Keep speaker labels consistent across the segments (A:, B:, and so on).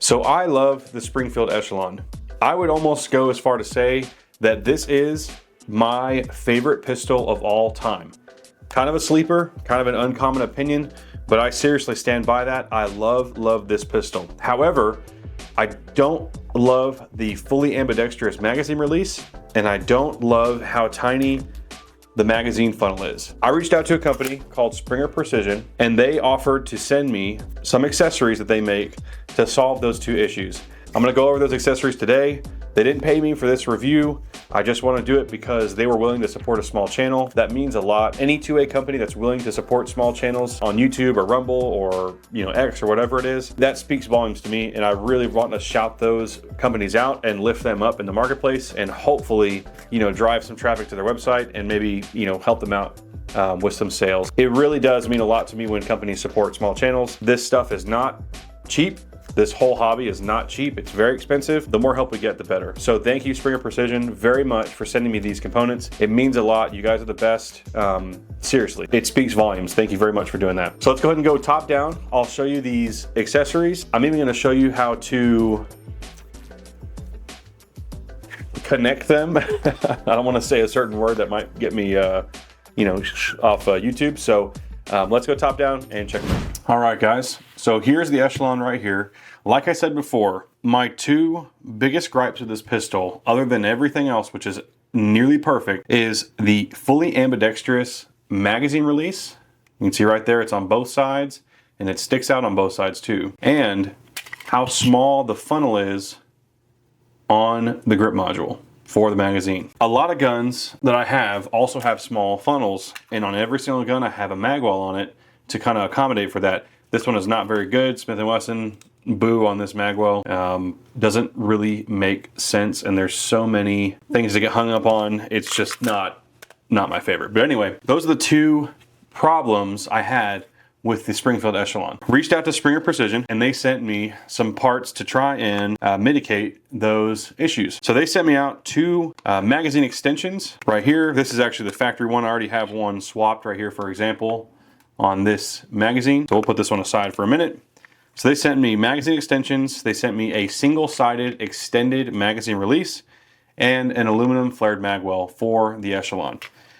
A: So I love the Springfield Echelon. I would almost go as far to say that this is my favorite pistol of all time. Kind of a sleeper, kind of an uncommon opinion, but I seriously stand by that. I love this pistol. However, I don't love the fully ambidextrous magazine release, and I don't love how tiny the magazine funnel is. I reached out to a company called Springer Precision, and they offered to send me some accessories that they make to solve those two issues. I'm gonna go over those accessories today. They didn't pay me for this review. I just want to do it because they were willing to support a small channel. That means a lot. Any 2A company that's willing to support small channels on YouTube or Rumble or X or whatever it is, that speaks volumes to me, and I really want to shout those companies out and lift them up in the marketplace and hopefully drive some traffic to their website and maybe help them out with some sales. It really does mean a lot to me when companies support small channels. This stuff is not cheap. This whole hobby is not cheap. It's very expensive. The more help we get, the better. So thank you, Springer Precision, very much for sending me these components. It means a lot. You guys are the best. Seriously, it speaks volumes. Thank you very much for doing that. So let's go ahead and go top down. I'll show you these accessories. I'm even going to show you how to connect them. I don't want to say a certain word that might get me, off YouTube. So let's go top down and check it out. All right, guys. So here's the Echelon right here. Like I said before, my two biggest gripes with this pistol, other than everything else, which is nearly perfect, is the fully ambidextrous magazine release. You can see right there, it's on both sides, and it sticks out on both sides too. And how small the funnel is on the grip module for the magazine. A lot of guns that I have also have small funnels, and on every single gun I have a magwell on it to kind of accommodate for that. This one is not very good. Smith & Wesson, boo on this magwell. Doesn't really make sense, and there's so many things to get hung up on. It's just not my favorite. But anyway, those are the two problems I had with the Springfield Echelon. Reached out to Springer Precision, and they sent me some parts to try and mitigate those issues. So they sent me out two magazine extensions right here. This is actually the factory one. I already have one swapped right here, for example, on this magazine. So we'll put this one aside for a minute. So they sent me magazine extensions. They sent me a single-sided extended magazine release and an aluminum flared magwell for the Echelon.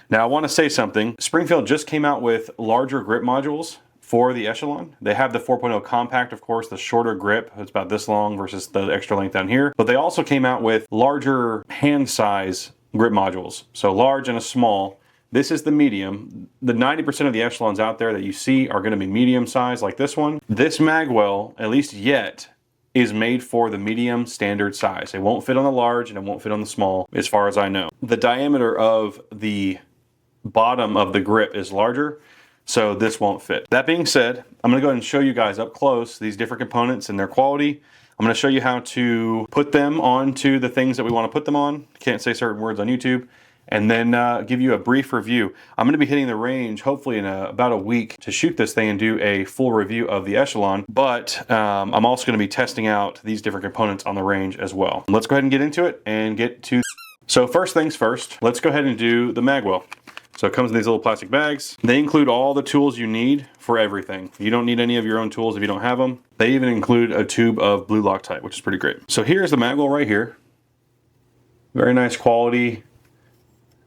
A: Now I want to say something. Springfield just came out with larger grip modules for the Echelon. They have the 4.0 compact, of course, the shorter grip. It's about this long versus the extra length down here. But they also came out with larger hand size grip modules. So large and a small. This is the medium. The 90% of the Echelons out there that you see are going to be medium size like this one. This magwell, at least yet, is made for the medium standard size. It won't fit on the large and it won't fit on the small, as far as I know. The diameter of the bottom of the grip is larger, so this won't fit. That being said, I'm going to go ahead and show you guys up close these different components and their quality. I'm going to show you how to put them onto the things that we want to put them on. Can't say certain words on YouTube. And then give you a brief review. I'm going to be hitting the range hopefully in about a week to shoot this thing and do a full review of the Echelon, but I'm also going to be testing out these different components on the range as well. Let's go ahead and get into it and get to... So first things first, let's go ahead and do the magwell. So it comes in these little plastic bags. They include all the tools you need for everything. You don't need any of your own tools if you don't have them. They even include a tube of blue Loctite, which is pretty great. So here's the magwell right here. Very nice quality.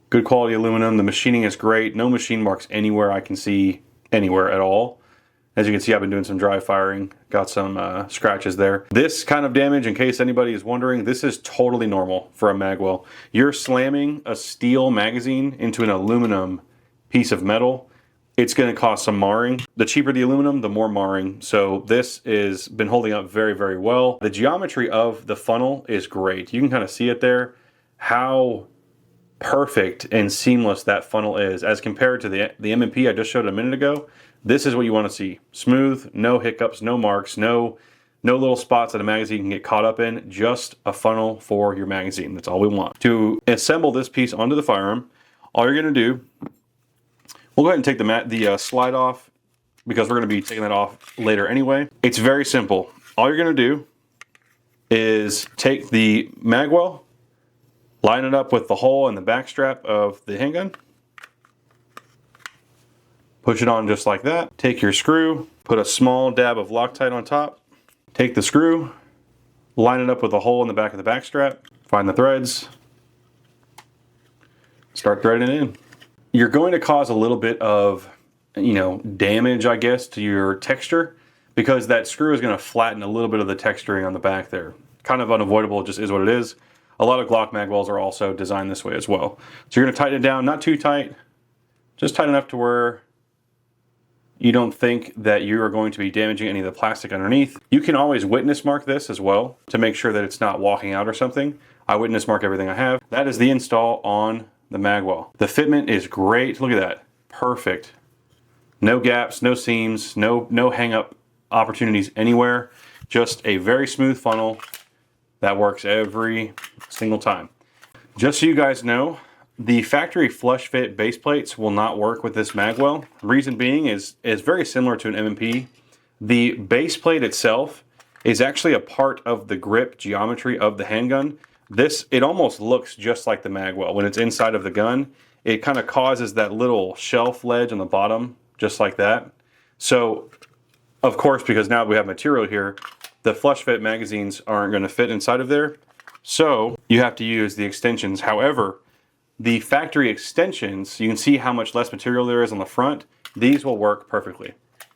A: Good quality aluminum. The machining is great. No machine marks anywhere I can see anywhere at all. As you can see, I've been doing some dry firing. Got some scratches there. This kind of damage, in case anybody is wondering, this is totally normal for a magwell. You're slamming a steel magazine into an aluminum piece of metal. It's going to cause some marring. The cheaper the aluminum, the more marring. So this has been holding up very, very well. The geometry of the funnel is great. You can kind of see it there. How perfect and seamless that funnel is as compared to the M&P I just showed a minute ago. This is what you want to see. Smooth, no hiccups, no marks, no little spots that a magazine can get caught up in. Just a funnel for your magazine. That's all we want. To assemble this piece onto the firearm, all you're going to do, we'll go ahead and take the slide off because we're going to be taking that off later anyway. It's very simple. All you're going to do is take the magwell, line it up with the hole in the back strap of the handgun. Push it on just like that. Take your screw, put a small dab of Loctite on top. Take the screw, line it up with a hole in the back of the back strap, find the threads, start threading it in. You're going to cause a little bit of, damage, I guess, to your texture, because that screw is going to flatten a little bit of the texturing on the back there. Kind of unavoidable, just is what it is. A lot of Glock magwells are also designed this way as well. So you're going to tighten it down, not too tight, just tight enough to where you don't think that you are going to be damaging any of the plastic underneath. You can always witness mark this as well to make sure that it's not walking out or something. I witness mark everything I have. That is the install on the magwell. The fitment is great. Look at that. Perfect. No gaps, no seams, no hang up opportunities anywhere. Just a very smooth funnel that works every single time. Just so you guys know, the factory flush fit base plates will not work with this magwell. Reason being is very similar to an M&P. The base plate itself is actually a part of the grip geometry of the handgun. It almost looks just like the magwell. When it's inside of the gun, it kind of causes that little shelf ledge on the bottom, just like that. So, of course, because now we have material here, the flush fit magazines aren't going to fit inside of there. So you have to use the extensions. However, the factory extensions, you can see how much less material there is on the front. These will work perfectly.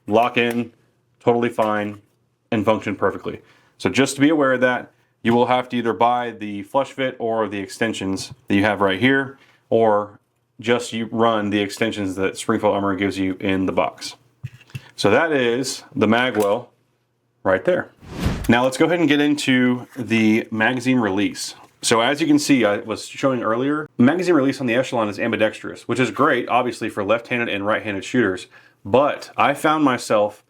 A: Lock in, totally fine, and function perfectly. So just to be aware of that, you will have to either buy the flush fit or the extensions that you have right here, or just you run the extensions that Springfield Armory gives you in the box. So that is the magwell right there. Now let's go ahead and get into the magazine release. So as you can see, I was showing earlier, magazine release on the Echelon is ambidextrous, which is great, obviously, for left-handed and right-handed shooters. But I found myself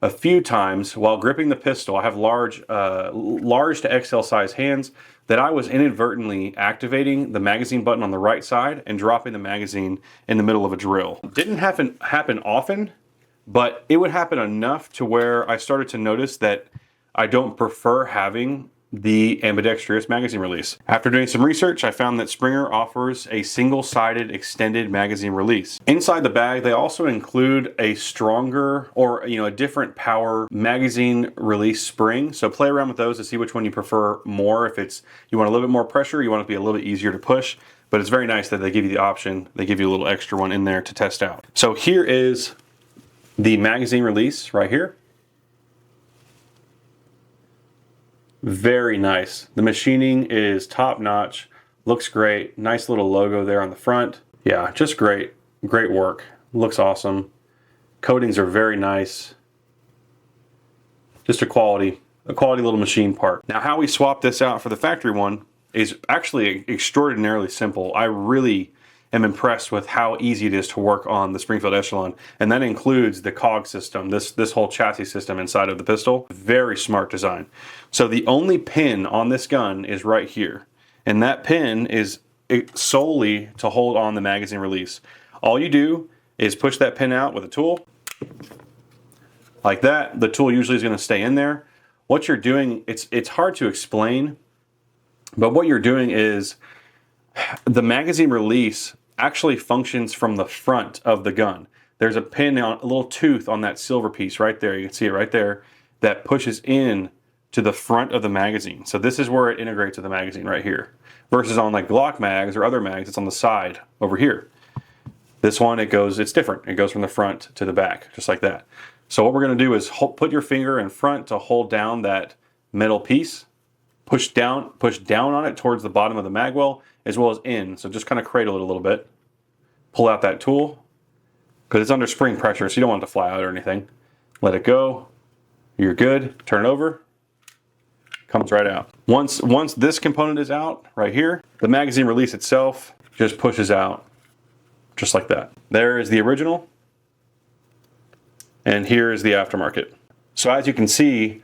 A: a few times while gripping the pistol, I have large to XL size hands, that I was inadvertently activating the magazine button on the right side and dropping the magazine in the middle of a drill. Didn't happen often, but it would happen enough to where I started to notice that I don't prefer having the ambidextrous magazine release. After doing some research, I found that Springer offers a single-sided extended magazine release. Inside the bag, they also include a stronger or a different power magazine release spring. So play around with those to see which one you prefer more. If you want a little bit more pressure, you want it to be a little bit easier to push. But it's very nice that they give you the option. They give you a little extra one in there to test out. So here is the magazine release right here. Very nice. The machining is top notch. Looks great. Nice little logo there on the front. Yeah, just great. Great work. Looks awesome. Coatings are very nice. Just a quality little machine part. Now, how we swap this out for the factory one is actually extraordinarily simple. I really am impressed with how easy it is to work on the Springfield Echelon, and that includes the COG system, this whole chassis system inside of the pistol. Very smart design. So the only pin on this gun is right here, and that pin is solely to hold on the magazine release. All you do is push that pin out with a tool, like that. The tool usually is going to stay in there. What you're doing, it's hard to explain, but what you're doing is the magazine release actually functions from the front of the gun. There's a pin, a little tooth on that silver piece right there. You can see it right there, that pushes in to the front of the magazine. So this is where it integrates with the magazine right here. Versus on like Glock mags or other mags, it's on the side over here. This one, it's different. It goes from the front to the back, just like that. So what we're going to do is put your finger in front to hold down that metal piece. Push down on it towards the bottom of the magwell, as well as in. So just kind of cradle it a little bit. Pull out that tool, because it's under spring pressure, so you don't want it to fly out or anything. Let it go. You're good. Turn it over. Comes right out. Once this component is out, right here, the magazine release itself just pushes out, just like that. There is the original, and here is the aftermarket. So as you can see,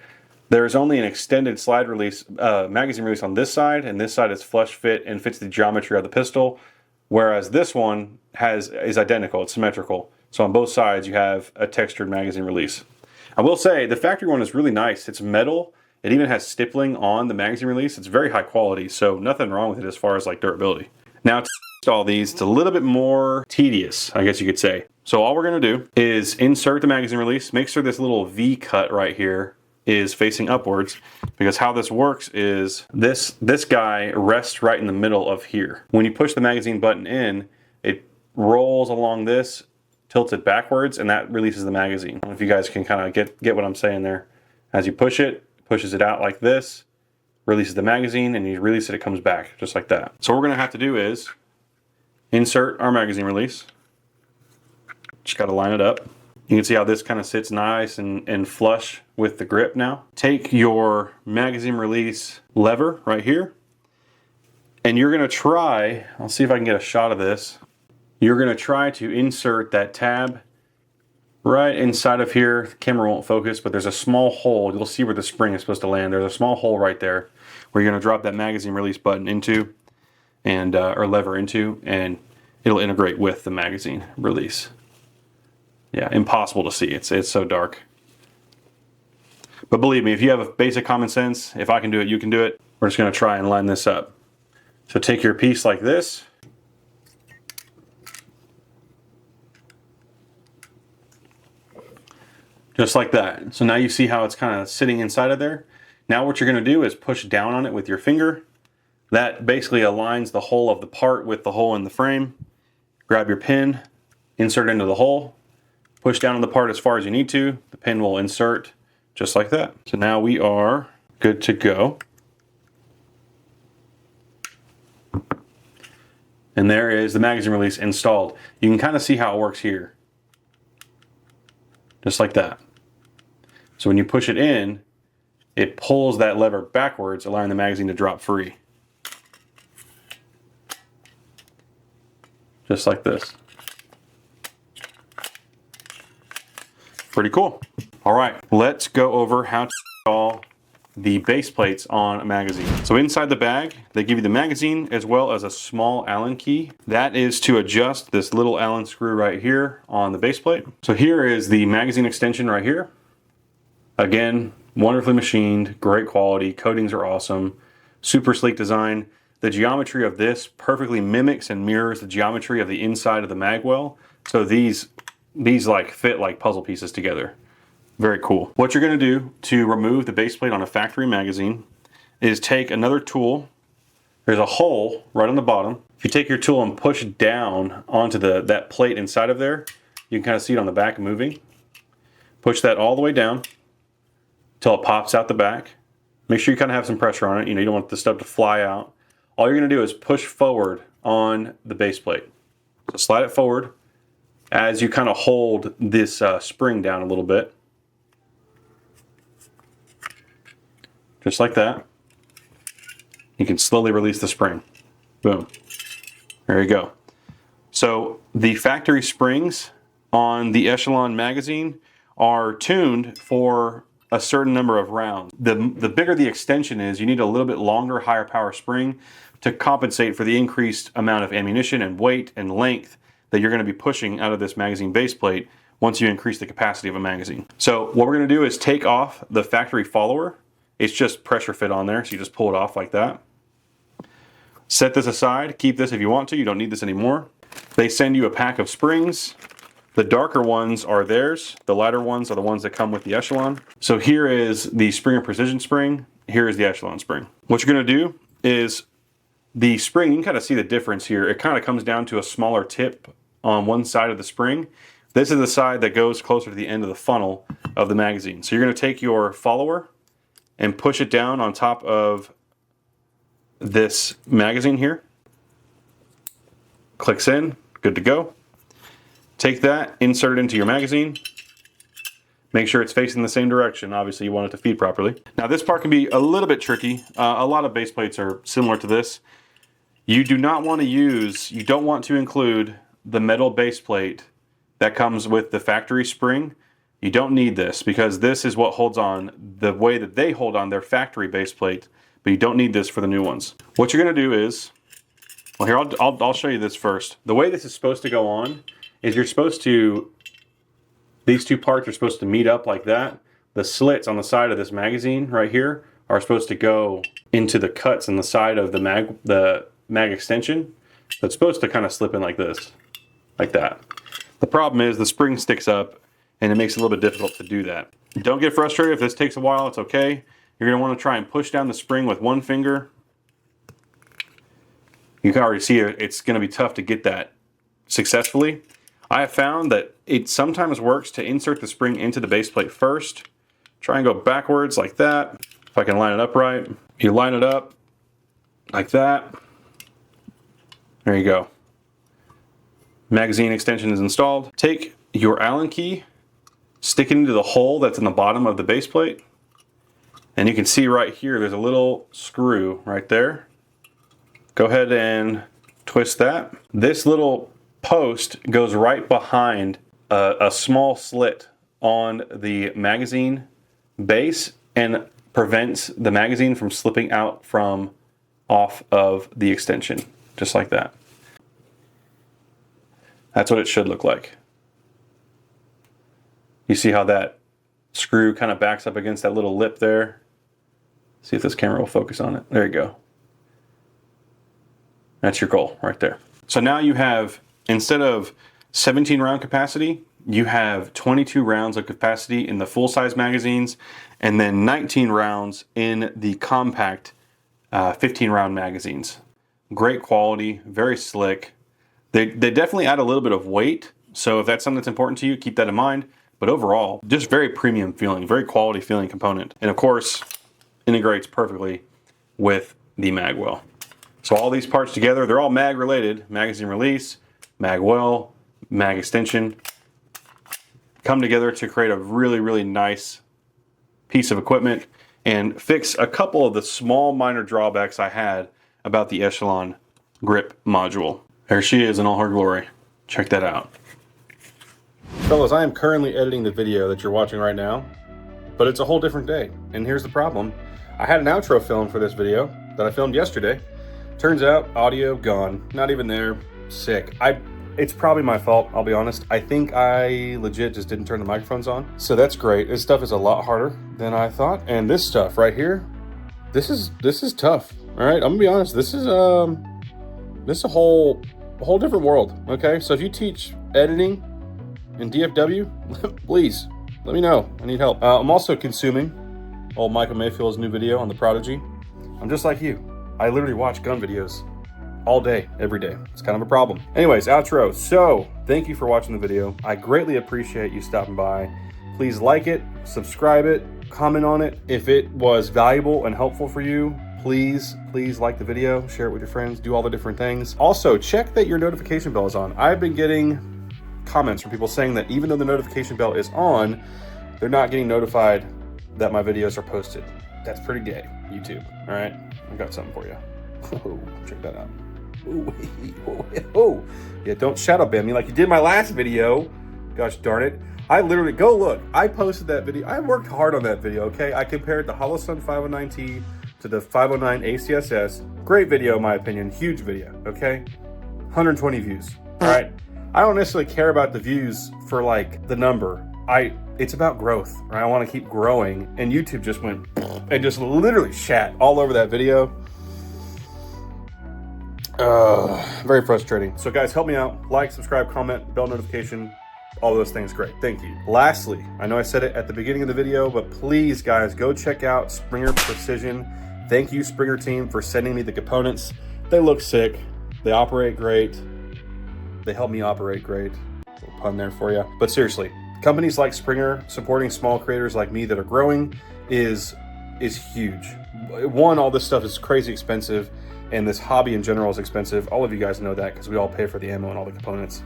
A: there's only an extended slide release, magazine release on this side, and this side is flush fit and fits the geometry of the pistol, whereas this one is identical, it's symmetrical. So on both sides you have a textured magazine release. I will say the factory one is really nice. It's metal. It even has stippling on the magazine release. It's very high quality, so nothing wrong with it as far as like durability. Now to install these, it's a little bit more tedious, I guess you could say. So all we're gonna do is insert the magazine release, make sure this little V cut right here is facing upwards, because how this works is this guy rests right in the middle of here. When you push the magazine button in, it rolls along this, tilts it backwards, and that releases the magazine. I don't know if you guys can kind of get what I'm saying there. As you push it, pushes it out like this, releases the magazine, and you release it, it comes back just like that. So what we're gonna have to do is insert our magazine release. Just gotta line it up. You can see how this kind of sits nice and flush with the grip now. Take your magazine release lever right here, and you're gonna try, I'll see if I can get a shot of this. You're gonna try to insert that tab right inside of here. The camera won't focus, but there's a small hole. You'll see where the spring is supposed to land. There's a small hole right there where you're gonna drop that magazine release button into, and or lever into, and it'll integrate with the magazine release. Yeah, impossible to see. It's so dark. But believe me, if you have a basic common sense, if I can do it, you can do it. We're just gonna try and line this up. So take your piece like this. Just like that. So now you see how it's kind of sitting inside of there. Now what you're gonna do is push down on it with your finger. That basically aligns the hole of the part with the hole in the frame. Grab your pin, insert into the hole, push down on the part as far as you need to. The pin will insert just like that. So now we are good to go. And there is the magazine release installed. You can kind of see how it works here. Just like that. So when you push it in, it pulls that lever backwards, allowing the magazine to drop free. Just like this. Pretty cool. All right, let's go over how to install the base plates on a magazine. So inside the bag, they give you the magazine as well as a small Allen key. That is to adjust this little Allen screw right here on the base plate. So here is the magazine extension right here. Again, wonderfully machined, great quality, coatings are awesome, super sleek design. The geometry of this perfectly mimics and mirrors the geometry of the inside of the Magwell. So these like fit like puzzle pieces together. Very cool. What you're gonna do to remove the base plate on a factory magazine is take another tool. There's a hole right on the bottom. If you take your tool and push down onto that plate inside of there, you can kind of see it on the back moving. Push that all the way down until it pops out the back. Make sure you kind of have some pressure on it. You don't want the stuff to fly out. All you're gonna do is push forward on the base plate. So slide it forward as you kind of hold this spring down a little bit. Just like that. You can slowly release the spring. Boom. There you go. So the factory springs on the Echelon magazine are tuned for a certain number of rounds. The bigger the extension is, you need a little bit longer, higher power spring to compensate for the increased amount of ammunition and weight and length that you're going to be pushing out of this magazine base plate once you increase the capacity of a magazine. So what we're going to do is take off the factory follower. It's just pressure fit on there, so you just pull it off like that. Set this aside. Keep this if you want to. You don't need this anymore. They send you a pack of springs. The darker ones are theirs. The lighter ones are the ones that come with the Echelon. So here is the Springer Precision spring. Here is the Echelon spring. What you're going to do is the spring, you can kind of see the difference here. It kind of comes down to a smaller tip on one side of the spring. This is the side that goes closer to the end of the funnel of the magazine. So you're going to take your follower and push it down on top of this magazine here. Clicks in, good to go. Take that, insert it into your magazine. Make sure it's facing the same direction. Obviously you want it to feed properly. Now this part can be a little bit tricky. A lot of base plates are similar to this. You don't want to include the metal base plate that comes with the factory spring. You don't need this because this is what holds on the way that they hold on their factory base plate, but you don't need this for the new ones. What you're gonna do is, well here, I'll show you this first. The way this is supposed to go on is these two parts are supposed to meet up like that. The slits on the side of this magazine right here are supposed to go into the cuts in the side of the mag extension. So it's supposed to kind of slip in like this, like that. The problem is the spring sticks up and it makes it a little bit difficult to do that. Don't get frustrated if this takes a while, it's okay. You're gonna wanna try and push down the spring with one finger. You can already see it's gonna be tough to get that successfully. I have found that it sometimes works to insert the spring into the base plate first. Try and go backwards like that. If I can line it up right. You line it up like that. There you go. Magazine extension is installed. Take your Allen key, stick it into the hole that's in the bottom of the base plate. And you can see right here, there's a little screw right there. Go ahead and twist that. This little post goes right behind a small slit on the magazine base and prevents the magazine from slipping out from off of the extension, just like that. That's what it should look like. You see how that screw kind of backs up against that little lip there? See if this camera will focus on it. There you go. That's your goal right there. So now you have, instead of 17 round capacity, you have 22 rounds of capacity in the full-size magazines, and then 19 rounds in the compact 15-round magazines. Great quality, very slick. They definitely add a little bit of weight, so if that's something that's important to you, keep that in mind. But overall, just very premium feeling, very quality feeling component. And of course, integrates perfectly with the Magwell. So all these parts together, they're all mag related. Magazine release, Magwell, mag extension, come together to create a really, really nice piece of equipment and fix a couple of the small minor drawbacks I had about the Echelon grip module. There she is in all her glory. Check that out. Fellas, I am currently editing the video that you're watching right now, but it's a whole different day. And here's the problem. I had an outro filmed for this video that I filmed yesterday. Turns out, audio gone. Not even there. Sick. It's probably my fault, I'll be honest. I think I legit just didn't turn the microphones on. So that's great. This stuff is a lot harder than I thought. And this stuff right here, this is tough. All right, I'm gonna be honest. This is a whole different world. Okay, so if you teach editing in DFW, please let me know. I need help. I'm also consuming old Michael Mayfield's new video on the Prodigy. I'm just like you. I literally watch gun videos all day, every day. It's kind of a problem. Anyways, outro. So thank you for watching the video. I greatly appreciate you stopping by. Please like it, subscribe it, comment on it. If it was valuable and helpful for you, please like the video, share it with your friends, do all the different things. Also, check that your notification bell is on. I've been getting comments from people saying that even though the notification bell is on, they're not getting notified that my videos are posted. That's pretty gay, YouTube. All right, I've got something for you. Oh, check that out. Oh, yeah, don't shadow ban me like you did my last video. Gosh darn it. I literally, go look. I posted that video. I worked hard on that video, okay? I compared the Holosun 509T to the 509 ACSS. Great video, in my opinion. Huge video, okay? 120 views, all right? I don't necessarily care about the views for like the number. It's about growth, right? I want to keep growing, and YouTube just went and just literally shat all over that video. Very frustrating. So guys, help me out. Like, subscribe, comment, bell notification, all those things. Great, thank you. Lastly, I know I said it at the beginning of the video, but please guys, go check out Springer Precision. Thank you, Springer team, for sending me the components. They look sick. They operate great. They help me operate great. Little pun there for you. But seriously, companies like Springer supporting small creators like me that are growing is huge. One, all this stuff is crazy expensive, and this hobby in general is expensive. All of you guys know that because we all pay for the ammo and all the components.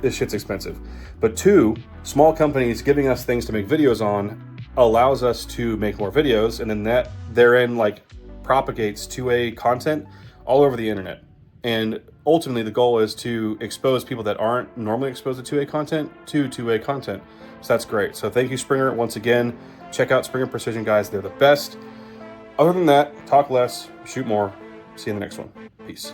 A: This shit's expensive. But two, small companies giving us things to make videos on allows us to make more videos, and then that therein like propagates 2A content all over the internet. And ultimately the goal is to expose people that aren't normally exposed to 2A content to 2A content. So that's great. So thank you, Springer. Once again, check out Springer Precision, guys. They're the best. Other than that, talk less, shoot more. See you in the next one. Peace.